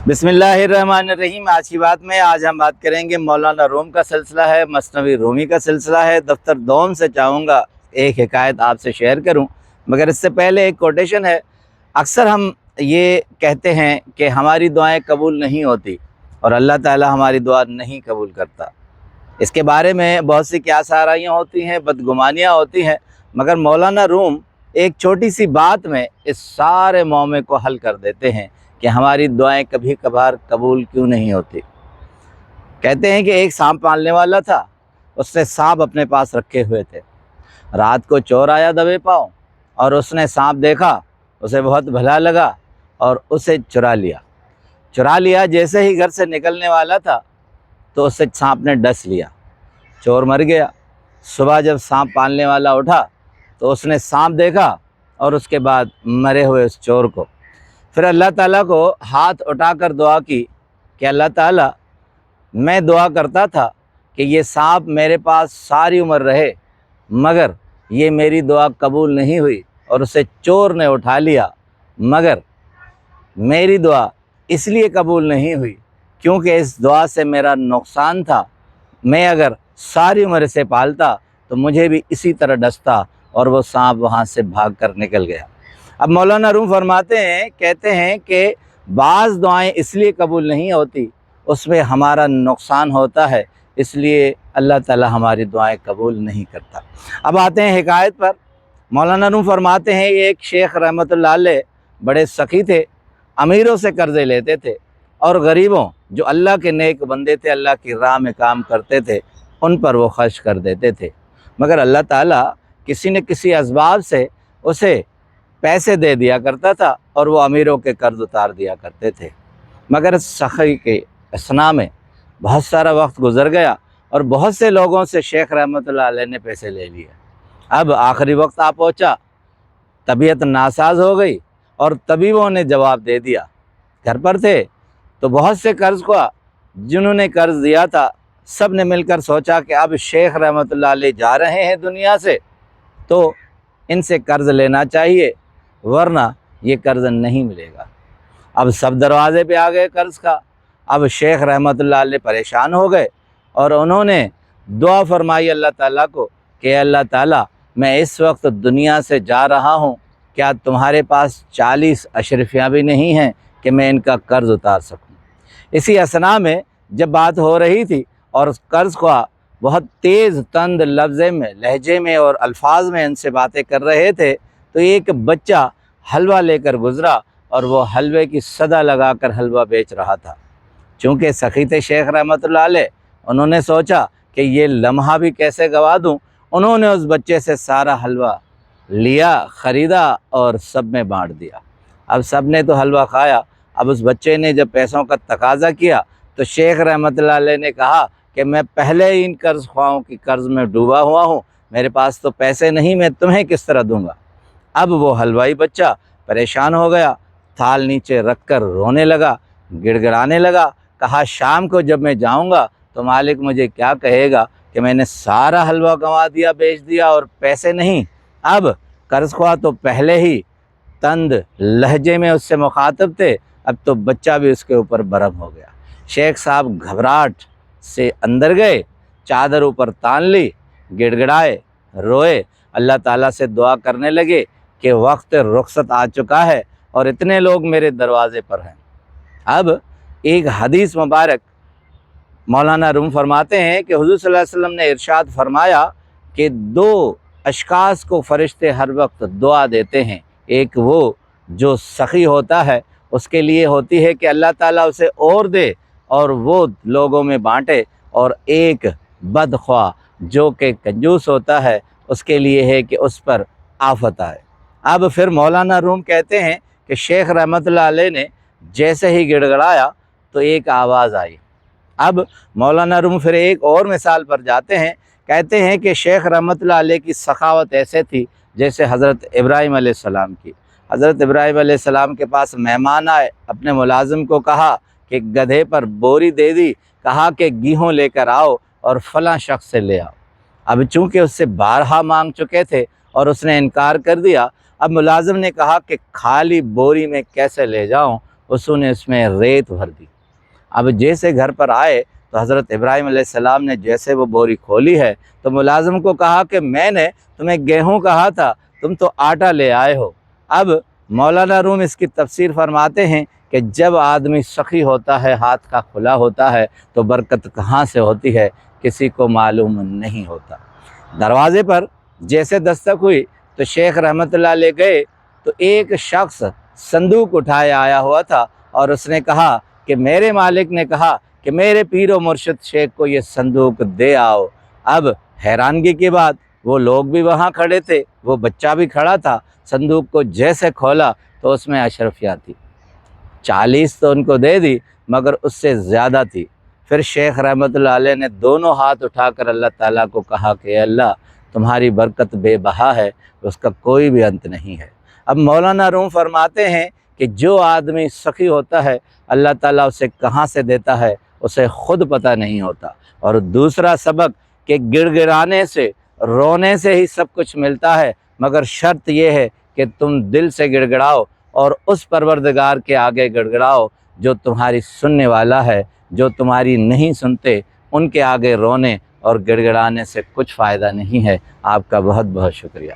बिस्मिल्लाहिर्रहमानिर्रहीम। आज की बात में हम बात करेंगे मौलाना रूम का सिलसिला है, मसनवी रूमी का सिलसिला है। दफ्तर दोम से चाहूँगा एक हिकायत आपसे शेयर करूं, मगर इससे पहले एक कोटेशन है। अक्सर हम ये कहते हैं कि हमारी दुआएं कबूल नहीं होती और अल्लाह ताला हमारी दुआ नहीं कबूल करता। इसके बारे में बहुत सी क्यासाराइयाँ होती हैं, बदगुमानियाँ होती हैं, मगर मौलाना रूम एक छोटी सी बात में इस सारे मौमे को हल कर देते हैं कि हमारी दुआएं कभी कभार कबूल क्यों नहीं होती। कहते हैं कि एक सांप पालने वाला था, उसने सांप अपने पास रखे हुए थे। रात को चोर आया दबे पाँव और उसने सांप देखा, उसे बहुत भला लगा और उसे चुरा लिया। जैसे ही घर से निकलने वाला था तो उसे सांप ने डस लिया, चोर मर गया। सुबह जब सांप पालने वाला उठा तो उसने सांप देखा और उसके बाद मरे हुए उस चोर को। फिर अल्लाह ताला को हाथ उठाकर दुआ की कि अल्लाह ताला, मैं दुआ करता था कि ये सांप मेरे पास सारी उम्र रहे, मगर ये मेरी दुआ कबूल नहीं हुई और उसे चोर ने उठा लिया। मगर मेरी दुआ इसलिए कबूल नहीं हुई क्योंकि इस दुआ से मेरा नुकसान था। मैं अगर सारी उम्र इसे पालता तो मुझे भी इसी तरह डसता और वो सांप वहाँ से भाग कर निकल गया। अब मौलाना रूम फरमाते हैं, कहते हैं कि बाज़ दुआएं इसलिए कबूल नहीं होती, उसमें हमारा नुकसान होता है, इसलिए अल्लाह ताला हमारी दुआएं कबूल नहीं करता। अब आते हैं हिकायत पर। मौलाना रूम फरमाते हैं, एक शेख रहमतुल्लाह अलैह बड़े सखी थे, अमीरों से कर्ज़े लेते थे और गरीबों जो अल्लाह के नेक बंदे थे, अल्लाह की राह में काम करते थे, उन पर वो खर्च कर देते थे। मगर अल्लाह ताला किसी न किसी असबाब से उसे पैसे दे दिया करता था और वो अमीरों के कर्ज उतार दिया करते थे। मगर सखी के असना में बहुत सारा वक्त गुजर गया और बहुत से लोगों से शेख रहमतुल्लाह अलैह ने पैसे ले लिए। अब आखिरी वक्त आ पहुँचा, तबीयत नासाज हो गई और तबीबों ने जवाब दे दिया। घर पर थे तो बहुत से कर्ज को जिन्होंने कर्ज दिया था, सब ने मिलकर सोचा कि अब शेख रहमतुल्लाह अलैह जा रहे हैं दुनिया से, तो इनसे कर्ज लेना चाहिए, वरना ये कर्ज नहीं मिलेगा। अब सब दरवाज़े पे आ गए कर्ज का। अब शेख रहमतुल्लाह अलैह परेशान हो गए और उन्होंने दुआ फरमाई अल्लाह ताला को कि अल्लाह ताला, मैं इस वक्त दुनिया से जा रहा हूँ, क्या तुम्हारे पास 40 अशरफियाँ भी नहीं हैं कि मैं इनका कर्ज उतार सकूँ। इसी असना में जब बात हो रही थी और उस कर्ज को बहुत तेज़ तंद लफ्ज़े में, लहजे में और अल्फाज में इनसे बातें कर रहे थे, तो एक बच्चा हलवा लेकर गुज़रा और वो हलवे की सदा लगाकर हलवा बेच रहा था। चूँकि सखी थे शेख रहमतुल्लाह अलैह, उन्होंने सोचा कि ये लम्हा भी कैसे गवा दूँ। उन्होंने उस बच्चे से सारा हलवा लिया, ख़रीदा और सब में बाँट दिया। अब सब ने तो हलवा खाया। अब उस बच्चे ने जब पैसों का तकाज़ा किया तो शेख रहमतुल्लाह अलैह ने कहा कि मैं पहले ही इन कर्ज़ ख्वाहों की कर्ज़ में डूबा हुआ हूँ, मेरे पास तो पैसे नहीं, मैं तुम्हें किस तरह दूँगा। अब वो हलवाई बच्चा परेशान हो गया, थाल नीचे रख कर रोने लगा, गिड़गिड़ाने लगा। कहा, शाम को जब मैं जाऊँगा तो मालिक मुझे क्या कहेगा कि मैंने सारा हलवा गंवा दिया, बेच दिया और पैसे नहीं। अब कर्ज़ ख्वाह तो पहले ही तंद लहजे में उससे मुखातब थे, अब तो बच्चा भी उसके ऊपर बरम हो गया। शेख साहब घबराहट से अंदर गए, चादर ऊपर तान ली, गिड़गिड़ाए, रोए, अल्लाह ताला से दुआ करने लगे कि वक्त रुखसत आ चुका है और इतने लोग मेरे दरवाज़े पर हैं। अब एक हदीस मुबारक मौलाना रूम फरमाते हैं कि हुज़ूर सल्लल्लाहु अलैहि वसल्लम ने इरशाद फरमाया कि 2 अशखास को फ़रिश्ते हर वक्त दुआ देते हैं। एक वो जो सखी होता है, उसके लिए होती है कि अल्लाह ताला उसे और दे और वो लोगों में बाँटे, और एक बदख्वाह जो कि कंजूस होता है, उसके लिए है कि उस पर आफत आए। अब फिर मौलाना रूम कहते हैं कि शेख रहमतुल्लाह अलैह ने जैसे ही गिड़गड़ाया तो एक आवाज़ आई। अब मौलाना रूम फिर एक और मिसाल पर जाते हैं। कहते हैं कि शेख रहमतुल्लाह अलैह की सखावत ऐसे थी जैसे हज़रत इब्राहीम अलैहिस्सलाम की। हज़रत इब्राहीम अलैहिस्सलाम के पास मेहमान आए, अपने मुलाजिम को कहा कि गधे पर बोरी दे दी, कहा कि गेहूँ लेकर आओ और फ़लाँ शख्स से ले आओ। अब चूँकि उससे बारहा मांग चुके थे और उसने इनकार कर दिया, अब मुलाजिम ने कहा कि खाली बोरी में कैसे ले जाऊँ, उसने उसमें रेत भर दी। अब जैसे घर पर आए तो हज़रत इब्राहीम अलैहिस्सलाम ने जैसे वो बोरी खोली है तो मुलाजिम को कहा कि मैंने तुम्हें गेहूं कहा था, तुम तो आटा ले आए हो। अब मौलाना रूम इसकी तफसीर फरमाते हैं कि जब आदमी सखी होता है, हाथ का खुला होता है, तो बरकत कहाँ से होती है किसी को मालूम नहीं होता। दरवाज़े पर जैसे दस्तक हुई तो शेख रहमतुल्लाह ले गए तो एक शख्स संदूक उठाए आया हुआ था और उसने कहा कि मेरे मालिक ने कहा कि मेरे पीरो मुर्शिद शेख को ये संदूक दे आओ। अब हैरानगी की बात, वो लोग भी वहाँ खड़े थे, वो बच्चा भी खड़ा था। संदूक को जैसे खोला तो उसमें अशरफिया थी। 40 तो उनको दे दी मगर उससे ज़्यादा थी। फिर शेख रहमतुल्लाह अलैह ने दोनों हाथ उठाकर अल्लाह ताला को कहा कि अल्लाह तुम्हारी बरकत बेबहा है, उसका कोई भी अंत नहीं है। अब मौलाना रूम फरमाते हैं कि जो आदमी सखी होता है अल्लाह ताला उसे कहाँ से देता है उसे ख़ुद पता नहीं होता। और दूसरा सबक कि गिड़गिड़ाने से, रोने से ही सब कुछ मिलता है, मगर शर्त यह है कि तुम दिल से गिड़गिड़ाओ और उस परवरदिगार के आगे गिड़गिड़ाओ जो तुम्हारी सुनने वाला है। जो तुम्हारी नहीं सुनते उनके आगे रोने और गिड़गिड़ाने से कुछ फ़ायदा नहीं है। आपका बहुत बहुत शुक्रिया।